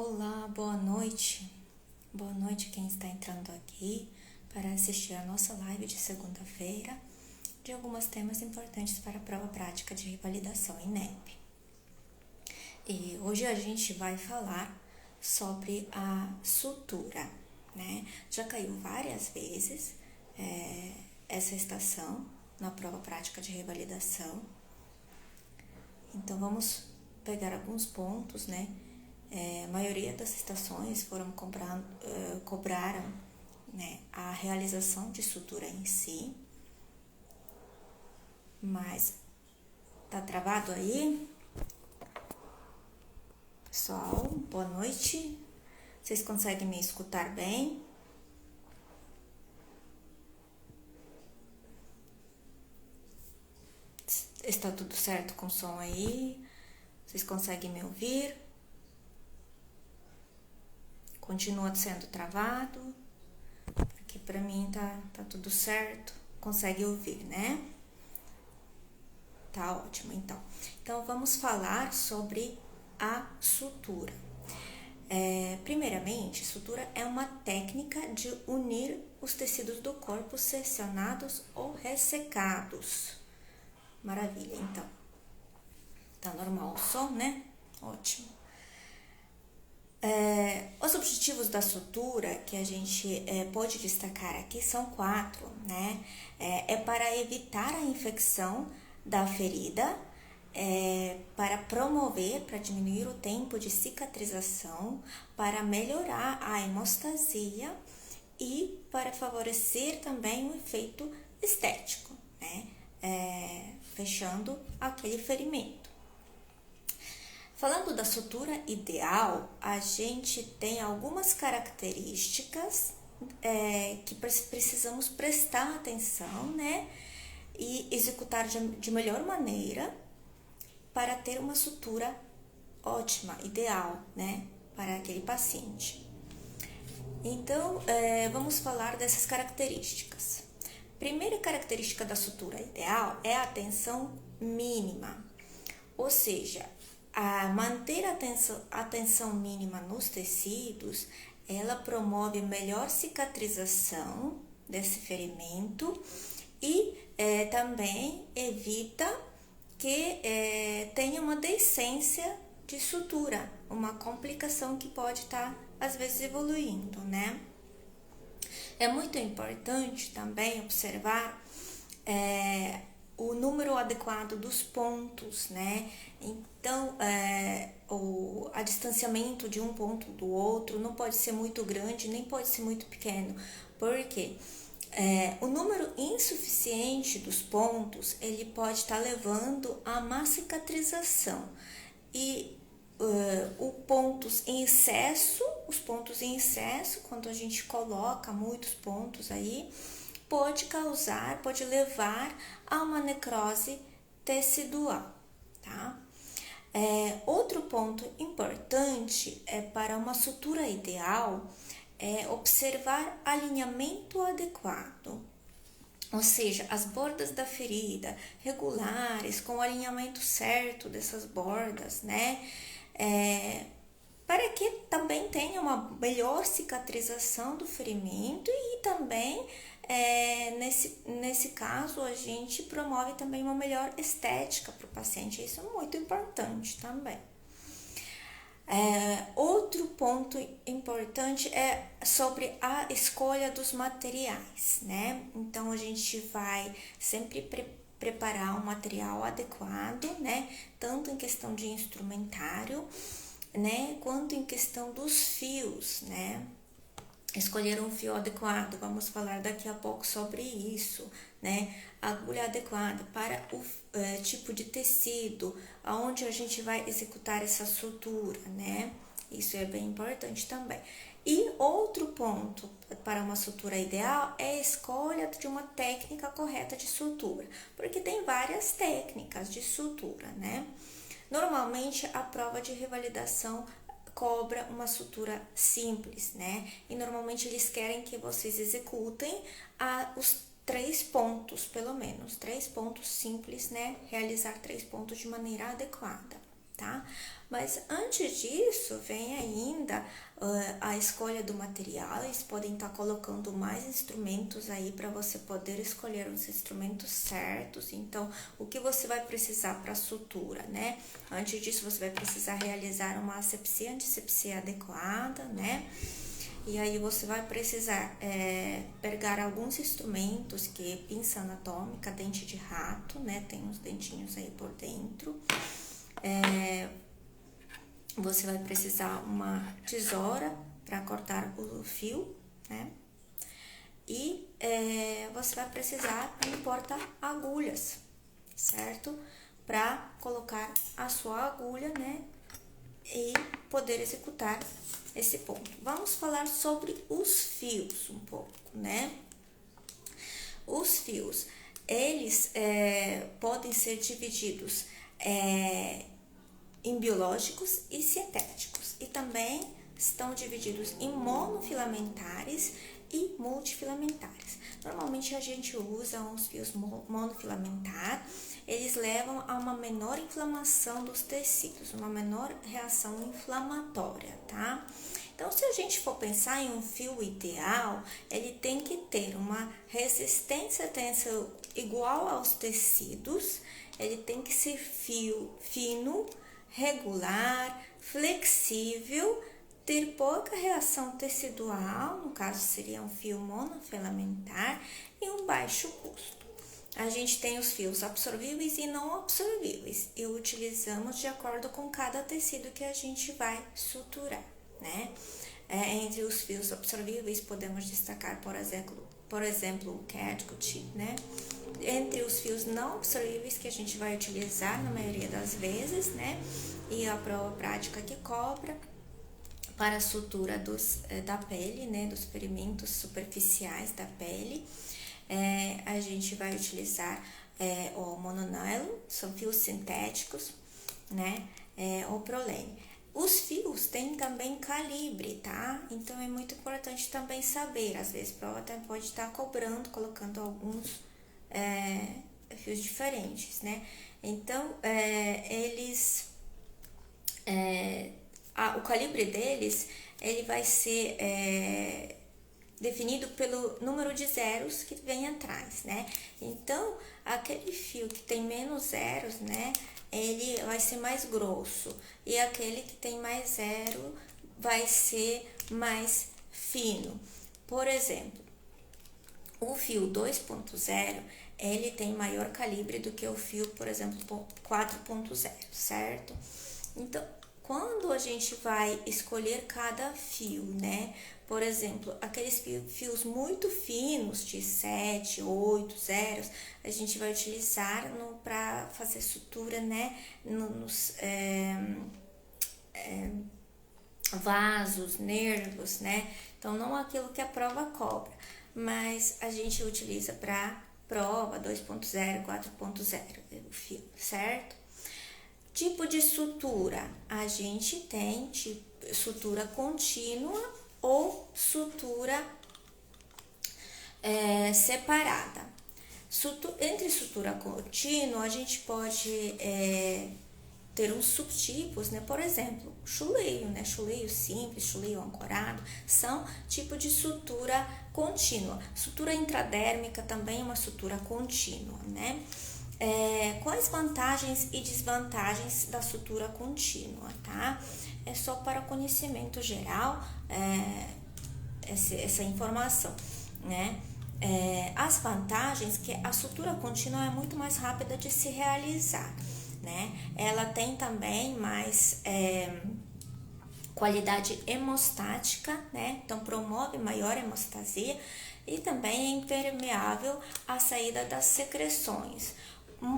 Olá, boa noite. Boa noite quem está entrando aqui para assistir a nossa live de segunda-feira de alguns temas importantes para a prova prática de revalidação INEP. E hoje a gente vai falar sobre a sutura, né? Já caiu várias vezes essa estação na prova prática de revalidação. Então vamos pegar alguns pontos, né? A maioria das estações cobraram, né, a realização de sutura em si, mas tá travado aí? Pessoal, boa noite. Vocês conseguem me escutar bem? Está tudo certo com o som aí? Vocês conseguem me ouvir? Continua sendo travado? Porque pra mim tá tudo certo. Consegue ouvir, né? Tá ótimo, então. Então, vamos falar sobre a sutura. Primeiramente, sutura é uma técnica de unir os tecidos do corpo seccionados ou ressecados. Maravilha, então. Tá normal o som, né? Ótimo. Os objetivos da sutura que a gente pode destacar aqui são 4, né? É para evitar a infecção da ferida, para promover, para diminuir o tempo de cicatrização, para melhorar a hemostasia e para favorecer também o efeito estético, né? Fechando aquele ferimento. Falando da sutura ideal, a gente tem algumas características que precisamos prestar atenção, né? E executar de melhor maneira para ter uma sutura ótima, ideal, né? Para aquele paciente. Então, vamos falar dessas características. Primeira característica da sutura ideal é a tensão mínima, ou seja, manter a tensão mínima nos tecidos, ela promove melhor cicatrização desse ferimento e também evita que tenha uma deiscência de sutura, uma complicação que pode estar, às vezes, evoluindo, né? É muito importante também observar o número adequado dos pontos, né? Então, o distanciamento de um ponto do outro não pode ser muito grande, nem pode ser muito pequeno. Por quê? O número insuficiente dos pontos, ele pode estar levando a má cicatrização. E os pontos em excesso, quando a gente coloca muitos pontos aí, pode levar a uma necrose tecidual, tá? Outro ponto importante para uma sutura ideal é observar alinhamento adequado, ou seja, as bordas da ferida regulares, com o alinhamento certo dessas bordas, né? Para que também tenha uma melhor cicatrização do ferimento e também, nesse caso, a gente promove também uma melhor estética para o paciente. Isso é muito importante também. Outro ponto importante é sobre a escolha dos materiais, né? Então, a gente vai sempre preparar um material adequado, né? Tanto em questão de instrumentário, né? Quanto em questão dos fios, né? Escolher um fio adequado, vamos falar daqui a pouco sobre isso, né? Agulha adequada para o tipo de tecido, aonde a gente vai executar essa sutura, né? Isso é bem importante também. E outro ponto para uma sutura ideal é a escolha de uma técnica correta de sutura, porque tem várias técnicas de sutura, né? Normalmente, a prova de revalidação cobra uma sutura simples, né? E normalmente eles querem que vocês executem os 3 pontos, pelo menos, 3 pontos simples, né? Realizar 3 pontos de maneira adequada, tá? Mas antes disso, vem ainda a escolha do material. Eles podem estar colocando mais instrumentos aí para você poder escolher os instrumentos certos. Então, o que você vai precisar para sutura, né? Antes disso, você vai precisar realizar uma asepsia, antisepsia adequada, né? E aí você vai precisar pegar alguns instrumentos, que pinça anatômica, dente de rato, né? Tem uns dentinhos aí por dentro. Você vai precisar uma tesoura para cortar o fio, né? E você vai precisar de um porta-agulhas, certo? Para colocar a sua agulha, né? E poder executar esse ponto. Vamos falar sobre os fios um pouco, né? Os fios, eles podem ser divididos em biológicos e sintéticos, e também estão divididos em monofilamentares e multifilamentares. Normalmente a gente usa os fios monofilamentar, eles levam a uma menor inflamação dos tecidos, uma menor reação inflamatória, tá? Então, se a gente for pensar em um fio ideal, ele tem que ter uma resistência à tensão igual aos tecidos, ele tem que ser fino, regular, flexível, ter pouca reação tecidual, no caso seria um fio monofilamentar, e um baixo custo. A gente tem os fios absorvíveis e não absorvíveis, e utilizamos de acordo com cada tecido que a gente vai suturar, né? Entre os fios absorvíveis podemos destacar, por exemplo, o catgut, né? Entre os fios não absorvíveis, que a gente vai utilizar na maioria das vezes, né? E a prova prática que cobra para a sutura da pele, né? Dos ferimentos superficiais da pele. A gente vai utilizar o mononylon, são fios sintéticos, né? O prolene. Os fios têm também calibre, tá? Então, é muito importante também saber. Às vezes, a prova até pode estar colocando alguns fios diferentes, né? Então, o calibre deles, ele vai ser definido pelo número de zeros que vem atrás, né? Então, aquele fio que tem menos zeros, né? Ele vai ser mais grosso, e aquele que tem mais zero vai ser mais fino. Por exemplo, o fio 2.0, ele tem maior calibre do que o fio, por exemplo, 4.0, certo? Então, quando a gente vai escolher cada fio, né? Por exemplo, aqueles fios muito finos, de 7, 8 zeros, a gente vai utilizar para fazer sutura, né? Nos vasos, nervos, né? Então, não aquilo que a prova cobra, mas a gente utiliza para prova 2.0, 4.0, o fio, certo? Tipo de sutura, a gente tem sutura contínua ou sutura separada. Entre sutura contínua, a gente pode ter uns subtipos, né? Por exemplo, chuleio, né? Chuleio simples, chuleio ancorado, são tipo de sutura contínua. Sutura intradérmica também é uma sutura contínua, né? Quais vantagens e desvantagens da sutura contínua, tá? É só para conhecimento geral essa informação, né? As vantagens, que a sutura contínua é muito mais rápida de se realizar, né? Ela tem também mais qualidade hemostática, né? Então promove maior hemostasia, e também é impermeável à saída das secreções.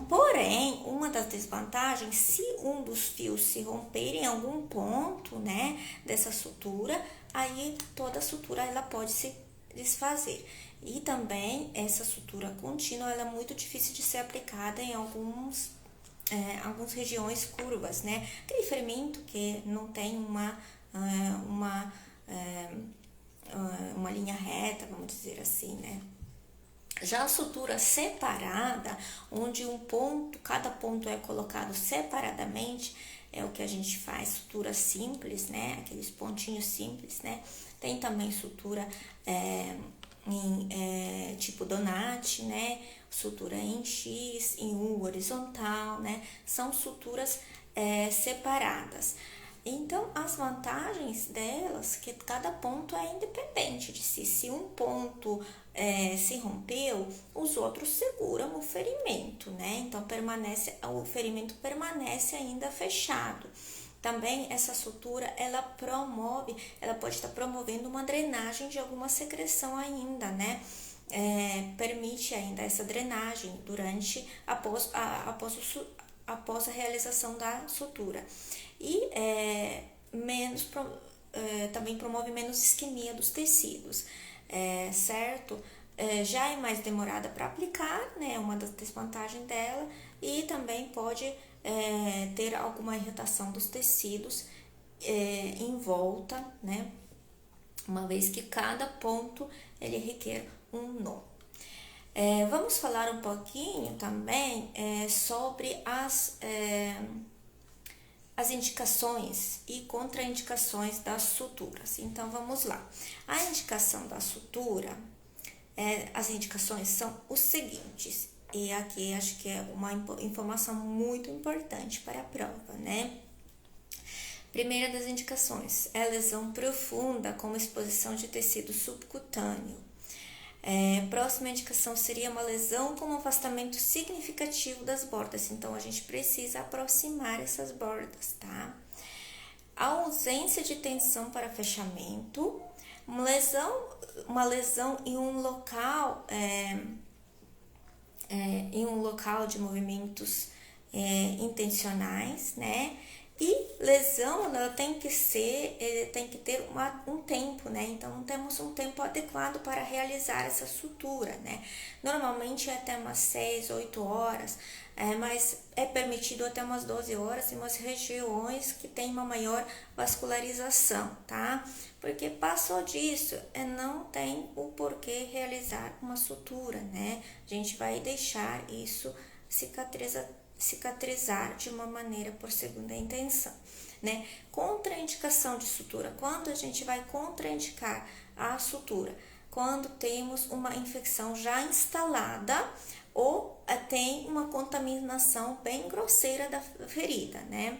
Porém, uma das desvantagens, se um dos fios se romper em algum ponto, né, dessa sutura, aí toda a sutura ela pode se desfazer. E também essa sutura contínua ela é muito difícil de ser aplicada em algumas regiões curvas, né? Aquele ferimento que não tem uma linha reta, vamos dizer assim, né? Já a sutura separada, onde cada ponto é colocado separadamente, é o que a gente faz, sutura simples, né? Aqueles pontinhos simples, né? Tem também sutura tipo donut, né? Sutura em X, em U horizontal, né? São suturas separadas. Então, as vantagens delas, que cada ponto é independente de si. Se um ponto se rompeu, os outros seguram o ferimento, né? Então, o ferimento permanece ainda fechado. Também essa sutura, ela pode estar promovendo uma drenagem de alguma secreção ainda, né? Permite ainda essa drenagem após a realização da sutura. E também promove menos isquemia dos tecidos, certo? Já é mais demorada para aplicar, né? Uma das desvantagens dela, e também pode ter alguma irritação dos tecidos em volta, né? Uma vez que cada ponto ele requer um nó. Vamos falar um pouquinho também sobre as indicações e contraindicações das suturas. Então, vamos lá. A indicação da sutura, as indicações são os seguintes. E aqui acho que é uma informação muito importante para a prova, né? Primeira das indicações é lesão profunda com exposição de tecido subcutâneo. Próxima indicação seria uma lesão com um afastamento significativo das bordas. Então, a gente precisa aproximar essas bordas, tá? A ausência de tensão para fechamento, uma lesão em um local de movimentos intencionais, né? E lesão, ela tem que ter um tempo, né? Então, não temos um tempo adequado para realizar essa sutura, né? Normalmente é até umas 6, 8 horas, mas é permitido até umas 12 horas em umas regiões que tem uma maior vascularização, tá? Porque passou disso, não tem o porquê realizar uma sutura, né? A gente vai deixar isso cicatrizar de uma maneira por segunda intenção, né? Contraindicação de sutura. Quando a gente vai contraindicar a sutura? Quando temos uma infecção já instalada ou tem uma contaminação bem grosseira da ferida, né?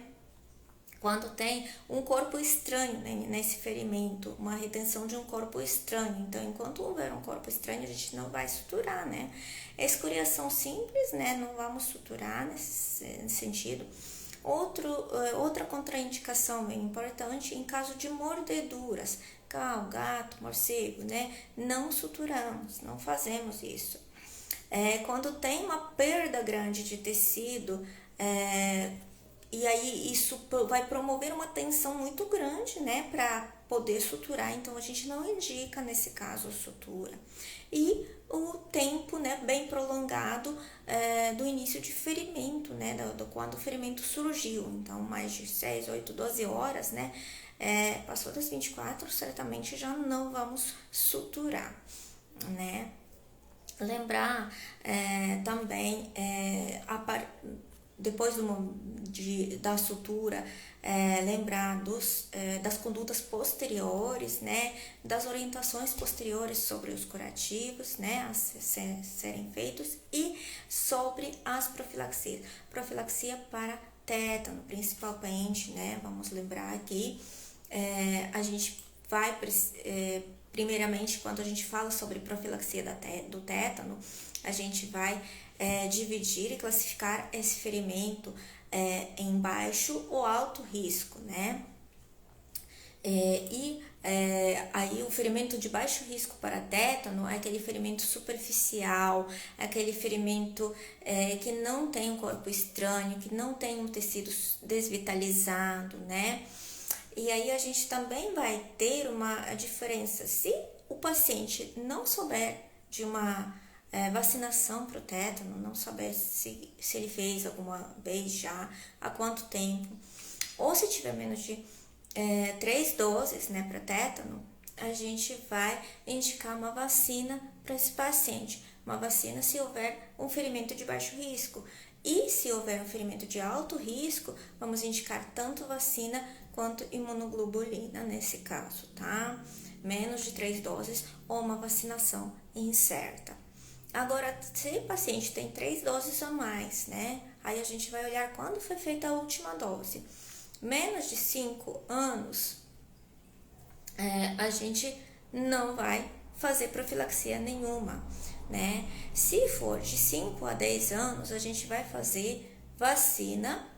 Quando tem um corpo estranho, né, nesse ferimento, uma retenção de um corpo estranho. Então, enquanto houver um corpo estranho, a gente não vai suturar, né? Escoriação simples, né? Não vamos suturar nesse sentido. Outra contraindicação bem importante, em caso de mordeduras, cão, gato, morcego, né? Não suturamos, não fazemos isso. Quando tem uma perda grande de tecido, e aí isso vai promover uma tensão muito grande, né, para poder suturar. Então, a gente não indica, nesse caso, a sutura. E o tempo, né, bem prolongado do início de ferimento, né, quando o ferimento surgiu. Então, mais de 6, 8, 12 horas, né, passou das 24, certamente já não vamos suturar, né. Lembrar também depois da sutura, lembrar das condutas posteriores, né, das orientações posteriores sobre os curativos, né, a serem feitos, e sobre as profilaxias. Profilaxia para tétano, principalmente, né, vamos lembrar aqui, a gente vai, primeiramente, quando a gente fala sobre profilaxia do tétano, a gente vai dividir e classificar esse ferimento em baixo ou alto risco, né? Aí o ferimento de baixo risco para tétano é aquele ferimento superficial, aquele ferimento que não tem um corpo estranho, que não tem um tecido desvitalizado, né? E aí a gente também vai ter uma diferença. Se o paciente não souber de uma vacinação para o tétano, não saber se ele fez alguma vez já, há quanto tempo, ou se tiver menos de 3 doses, né, para tétano, a gente vai indicar uma vacina para esse paciente. Uma vacina se houver um ferimento de baixo risco. E se houver um ferimento de alto risco, vamos indicar tanto vacina quanto imunoglobulina nesse caso, tá? Menos de 3 doses ou uma vacinação incerta. Agora, se o paciente tem 3 doses ou mais, né? Aí a gente vai olhar quando foi feita a última dose. Menos de 5 anos, a gente não vai fazer profilaxia nenhuma, né? Se for de 5 a 10 anos, a gente vai fazer vacina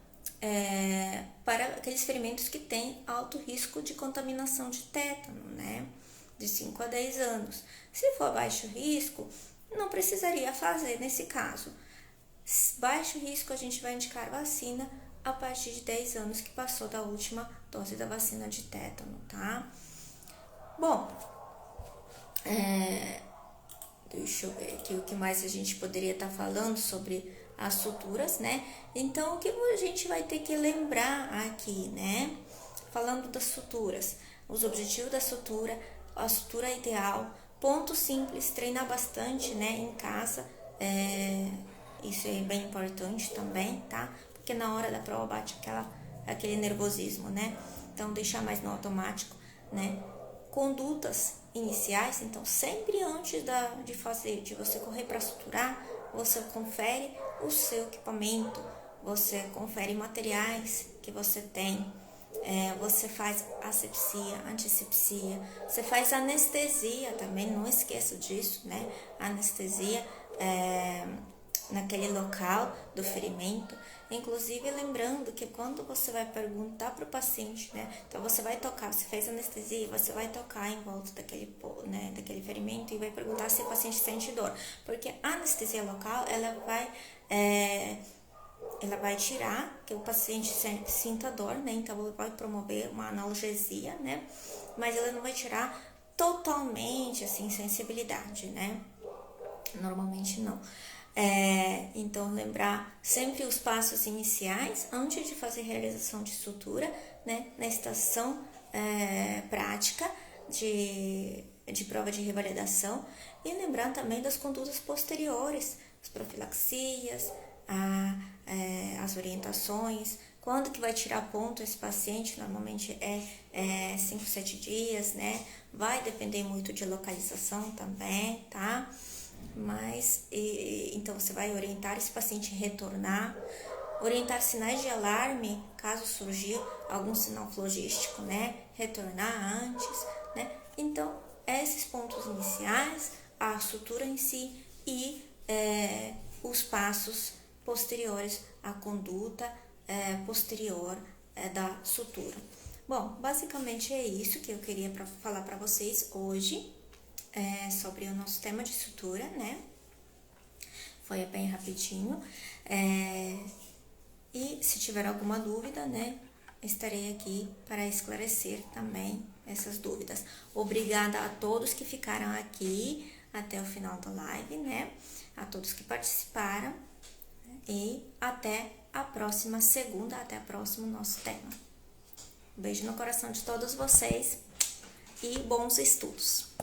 para aqueles ferimentos que têm alto risco de contaminação de tétano, né? De 5 a 10 anos. Se for baixo risco, não precisaria fazer nesse caso. Baixo risco, a gente vai indicar vacina a partir de 10 anos que passou da última dose da vacina de tétano, tá? Bom, deixa eu ver aqui o que mais a gente poderia estar falando sobre as suturas, né? Então, o que a gente vai ter que lembrar aqui, né? Falando das suturas, os objetivos da sutura, a sutura ideal, ponto simples, treinar bastante, né, em casa, isso é bem importante também, tá? Porque na hora da prova bate aquele nervosismo, né? Então, deixar mais no automático, né? Condutas iniciais, então, sempre antes de você correr para suturar, você confere o seu equipamento, você confere materiais que você tem, você faz asepsia, antisepsia, você faz anestesia também, não esqueça disso, né? Anestesia naquele local do ferimento. Inclusive, lembrando que quando você vai perguntar para o paciente, né? Então, você vai tocar, você fez anestesia, você vai tocar em volta daquele ferimento e vai perguntar se o paciente sente dor. Porque a anestesia local, ela vai tirar que o paciente sinta dor, né? Então, ela vai promover uma analgesia, né? Mas ela não vai tirar totalmente, assim, sensibilidade, né? Normalmente não. Então, lembrar sempre os passos iniciais antes de fazer realização de sutura, né? Na estação prática de prova de revalidação, e lembrar também das condutas posteriores, as profilaxias, as orientações, quando que vai tirar ponto esse paciente, normalmente 5, 7 dias, né? Vai depender muito de localização também, tá? Mas, então, você vai orientar esse paciente a retornar, orientar sinais de alarme, caso surgir algum sinal flogístico, né? Retornar antes, né? Então, esses pontos iniciais, a sutura em si e os passos posteriores à conduta posterior da sutura. Bom, basicamente é isso que eu queria falar para vocês hoje. Sobre o nosso tema de sutura, né? Foi bem rapidinho. E se tiver alguma dúvida, né? Estarei aqui para esclarecer também essas dúvidas. Obrigada a todos que ficaram aqui até o final da live, né? A todos que participaram. E até a próxima segunda, até o próximo nosso tema. Um beijo no coração de todos vocês e bons estudos!